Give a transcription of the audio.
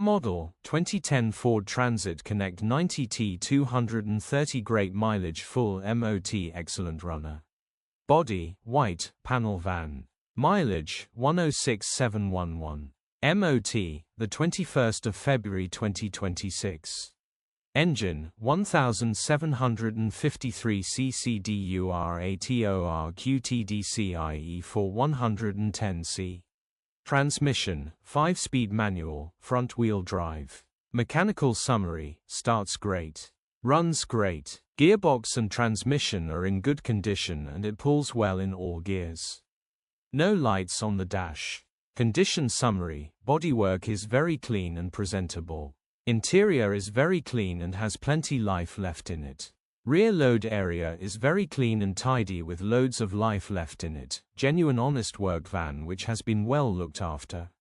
model, 2010 Ford Transit Connect 90 T230 great mileage full MOT excellent runner. Body, white, panel van. Mileage, 106,711. MOT, the 21st of February 2026. Engine, 1753 cc DURATORQ TDCI E4 Transmission, 5-speed manual, front-wheel drive. Mechanical summary, starts great. Runs great. Gearbox and transmission are in good condition and it pulls well in all gears. No lights on the dash. Condition summary, bodywork is very clean and presentable. Interior is very clean and has plenty life left in it. Rear load area is very clean and tidy with loads of life left in it. Genuine honest work van which has been well looked after.